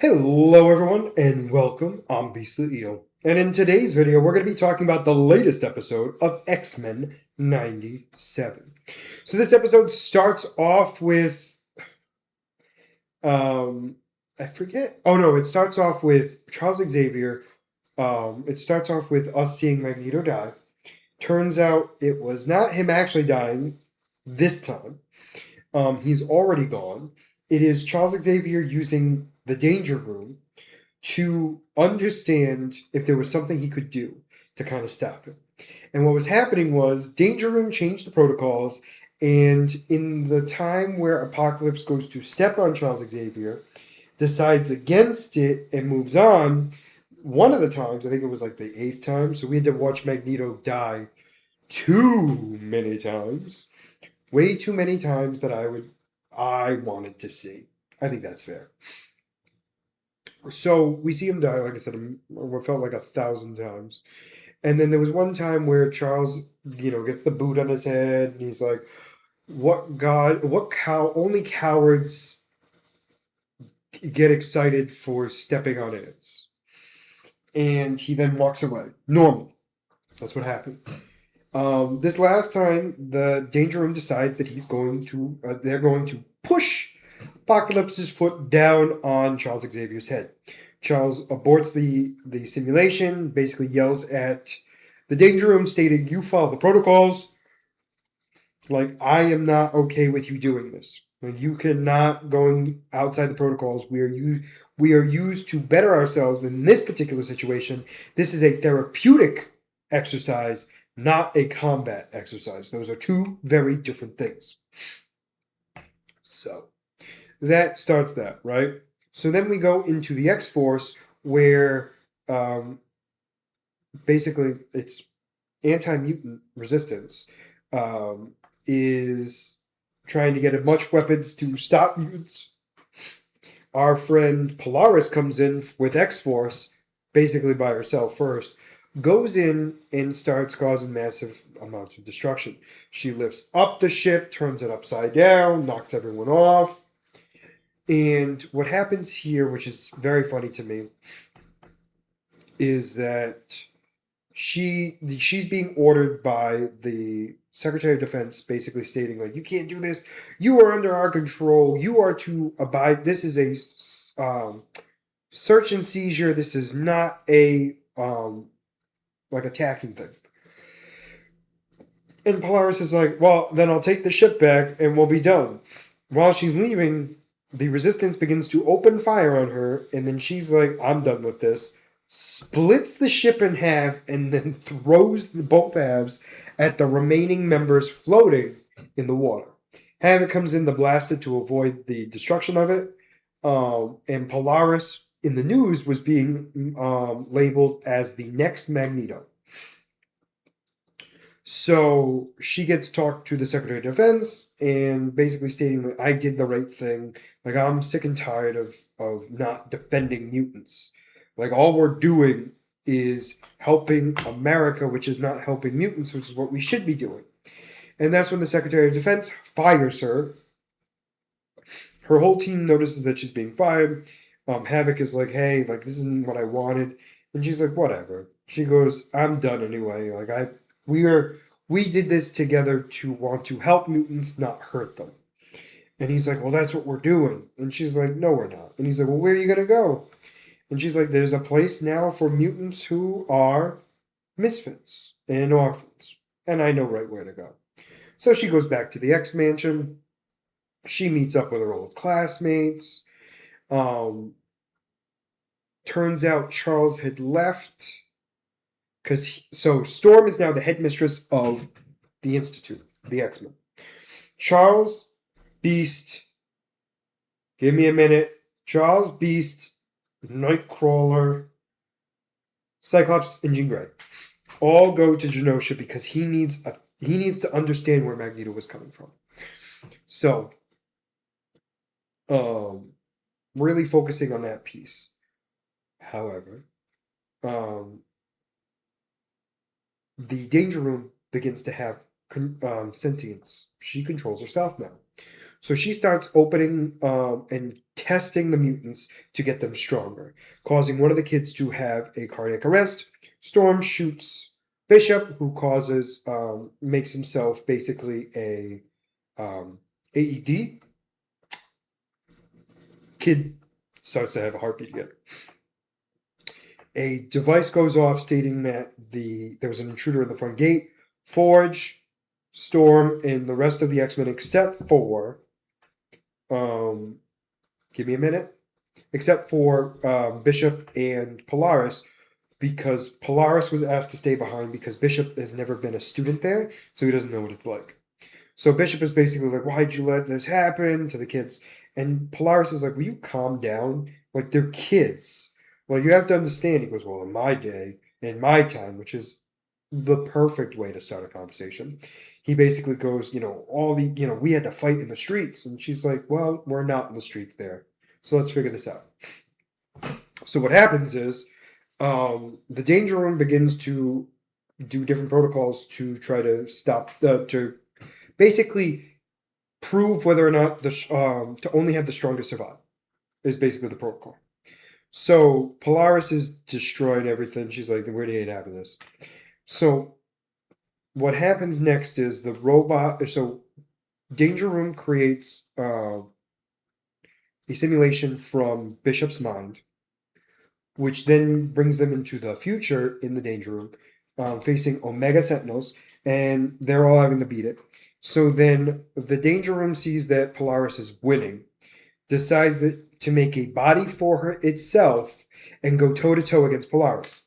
Hello everyone and welcome, I'm Beastly Eel. And in today's video we're going to be talking about the latest episode of X-Men 97. So this episode starts off with, I forget, oh no, it starts off with Charles Xavier. It starts off with us seeing Magneto die. Turns out it was not him actually dying this time. He's already gone. It is Charles Xavier using the Danger Room to understand if there was something he could do to kind of stop him. And what was happening was Danger Room changed the protocols, and in the time where Apocalypse goes to step on Charles Xavier, decides against it and moves on, one of the times, I think it was like the eighth time, so we had to watch Magneto die too many times. Way too many times that I wanted to see. I think that's fair. So we see him die, like I said, what felt like 1,000 times. And then there was one time where Charles, gets the boot on his head, and he's like, only cowards get excited for stepping on ants. And he then walks away. Normal. That's what happened. This last time, the Danger Room decides that they're going to push Apocalypse's foot down on Charles Xavier's head. Charles aborts the simulation, basically yells at the Danger Room, stating, "You follow the protocols. Like, I am not okay with you doing this. Like, you cannot going outside the protocols. We are used to better ourselves in this particular situation. This is a therapeutic exercise, not a combat exercise. Those are two very different things." So that starts that, right? So then we go into the X Force, where um, basically it's anti-mutant resistance is trying to get as much weapons to stop mutants. Our friend Polaris comes in with X Force, basically by herself first, goes in and starts causing massive amounts of destruction. She lifts up the ship, turns it upside down, knocks everyone off. And what happens here, which is very funny to me, is that she's being ordered by the Secretary of Defense, basically stating, like, you can't do this. You are under our control. You are to abide. This is a search and seizure. This is not a like attacking thing. And Polaris is like, well, then I'll take the ship back and we'll be done. While she's leaving, the Resistance begins to open fire on her, and then she's like, I'm done with this. Splits the ship in half and then throws both halves at the remaining members floating in the water. Havoc comes in to blast it to avoid the destruction of it. And Polaris in the news was being labeled as the next Magneto. So she gets talked to the Secretary of Defense and basically stating that I did the right thing. Like, I'm sick and tired of not defending mutants. Like, all we're doing is helping America, which is not helping mutants, which is what we should be doing. And that's when the Secretary of Defense fires her. Her whole team notices that she's being fired. Havoc is like, hey, like, this isn't what I wanted. And she's like, whatever. She goes, I'm done anyway. Like, we are we did this together to want to help mutants, not hurt them. And he's like, well, that's what we're doing. And she's like, no, we're not. And he's like, well, where are you gonna go? And she's like, there's a place now for mutants who are misfits and orphans. And I know right where to go. So she goes back to the X Mansion. She meets up with her old classmates. Um, Turns out Charles had left so Storm is now the headmistress of the Institute, the X-Men. Charles, Beast, give me a minute. Charles, Beast, Nightcrawler, Cyclops, and Jean Grey all go to Genosha because he needs to understand where Magneto was coming from. So, really focusing on that piece. However, the Danger Room begins to have sentience. She controls herself now. So she starts opening and testing the mutants to get them stronger, causing one of the kids to have a cardiac arrest. Storm shoots Bishop, who makes himself basically a AED. Kid starts to have a heartbeat again. A device goes off stating that there was an intruder in the front gate. Forge, Storm, and the rest of the X-Men except for give me a minute. Except for Bishop and Polaris, because Polaris was asked to stay behind because Bishop has never been a student there, so he doesn't know what it's like. So Bishop is basically like, "Why'd you let this happen?" to the kids, and Polaris is like, "Will you calm down? Like they're kids. Well, you have to understand." He goes, "Well, in my day, in my time," which is the perfect way to start a conversation. He basically goes, we had to fight in the streets, and she's like, "Well, we're not in the streets there, so let's figure this out." So what happens is, the Danger Room begins to do different protocols to try to to basically prove whether or not to only have the strongest survive is basically the protocol. So Polaris is destroying everything. She's like, "Where do you have this?" So what happens next is the robot. So Danger Room creates a simulation from Bishop's mind, which then brings them into the future in the Danger Room, facing Omega Sentinels, and they're all having to beat it. So then the Danger Room sees that Polaris is winning, decides to make a body for her itself and go toe to toe against Polaris.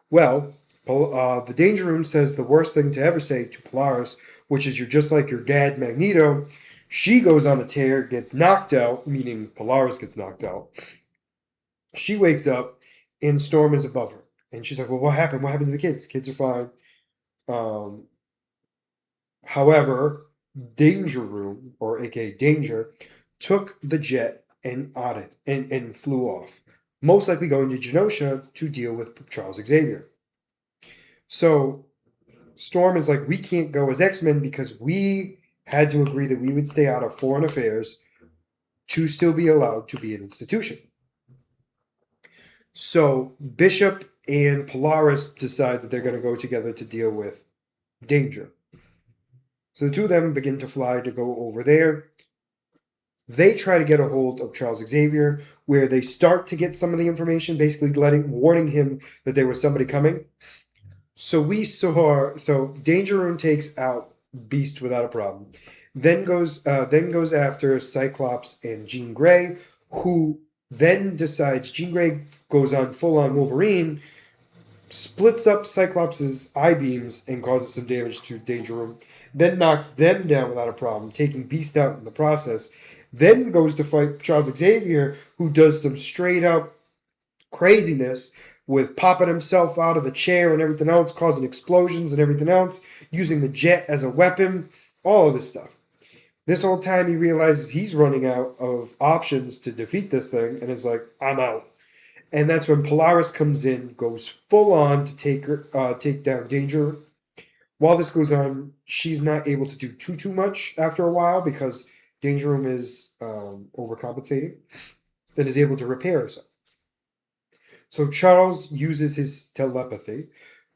Well, the Danger Room says the worst thing to ever say to Polaris, which is, "You're just like your dad, Magneto." She goes on a tear, gets knocked out, meaning Polaris gets knocked out. She wakes up and Storm is above her. And she's like, "Well, what happened? What happened to the kids? The kids are fine." Um, However, Danger Room, or aka Danger, took the jet and and flew off, most likely going to Genosha to deal with Charles Xavier. So Storm is like, "We can't go as X-Men because we had to agree that we would stay out of foreign affairs to still be allowed to be an institution." So Bishop and Polaris decide that they're going to go together to deal with Danger. So the two of them begin to fly to go over there. They try to get a hold of Charles Xavier, where they start to get some of the information, basically warning him that there was somebody coming. So Danger Room takes out Beast without a problem. Then goes after Cyclops and Jean Grey, who then decides Jean Grey goes on full on Wolverine, splits up Cyclops' eye beams and causes some damage to Danger Room, then knocks them down without a problem, taking Beast out in the process, then goes to fight Charles Xavier, who does some straight up craziness with popping himself out of the chair and everything else, causing explosions and everything else, using the jet as a weapon, all of this stuff. This whole time he realizes he's running out of options to defeat this thing and is like, "I'm out." And that's when Polaris comes in, goes full on to take down Danger. While this goes on, she's not able to do too much after a while because Danger Room is overcompensating and is able to repair herself. So Charles uses his telepathy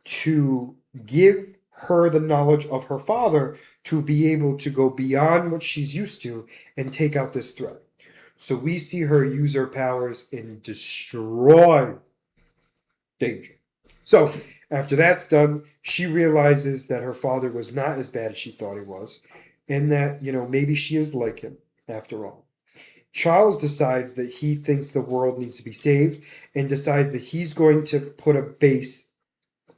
to give her the knowledge of her father to be able to go beyond what she's used to and take out this threat. So we see her use her powers and destroy Danger. So after that's done, she realizes that her father was not as bad as she thought he was, and that, maybe she is like him after all. Charles decides that he thinks the world needs to be saved and decides that he's going to put a base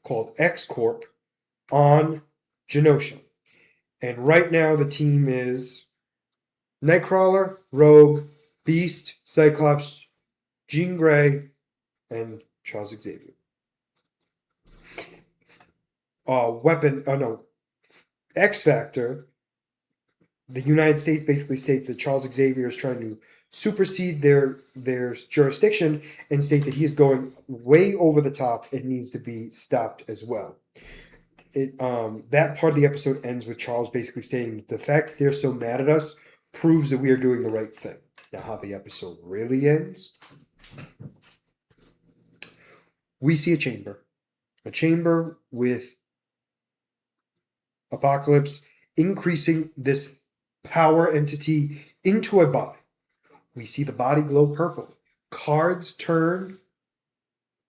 called X Corp on Genosha. And right now the team is Nightcrawler, Rogue, Beast, Cyclops, Jean Grey, and Charles Xavier. X Factor, the United States basically states that Charles Xavier is trying to supersede their jurisdiction and state that he is going way over the top and needs to be stopped as well. That part of the episode ends with Charles basically stating the fact that they're so mad at us, proves that we are doing the right thing. Now, how the episode really ends, we see a chamber with Apocalypse increasing this power entity into a body. We see the body glow purple. Cards turn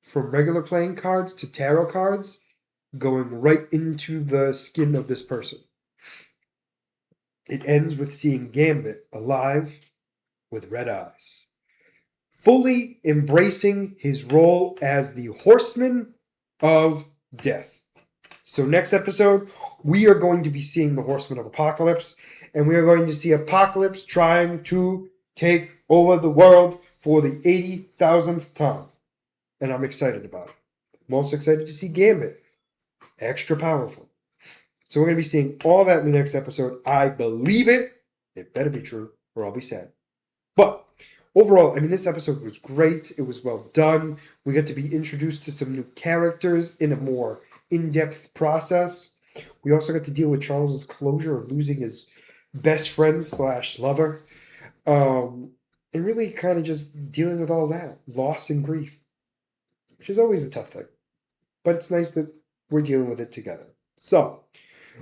from regular playing cards to tarot cards, going right into the skin of this person. It ends with seeing Gambit alive with red eyes, fully embracing his role as the Horseman of Death. So next episode, we are going to be seeing the Horseman of Apocalypse, and we are going to see Apocalypse trying to take over the world for the 80,000th time. And I'm excited about it. Most excited to see Gambit. Extra powerful. So we're going to be seeing all that in the next episode. I believe it. It better be true, or I'll be sad. But overall, I mean, this episode was great. It was well done. We got to be introduced to some new characters in a more in-depth process. We also got to deal with Charles's closure of losing his best friend / lover. And really kind of just dealing with all that. Loss and grief. Which is always a tough thing. But it's nice that we're dealing with it together. So,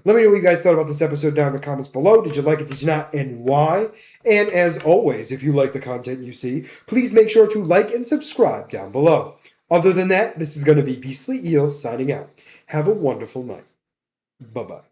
let me know what you guys thought about this episode down in the comments below. Did you like it? Did you not? And why? And as always, if you like the content you see, please make sure to like and subscribe down below. Other than that, this is going to be Beastly Eels signing out. Have a wonderful night. Bye-bye.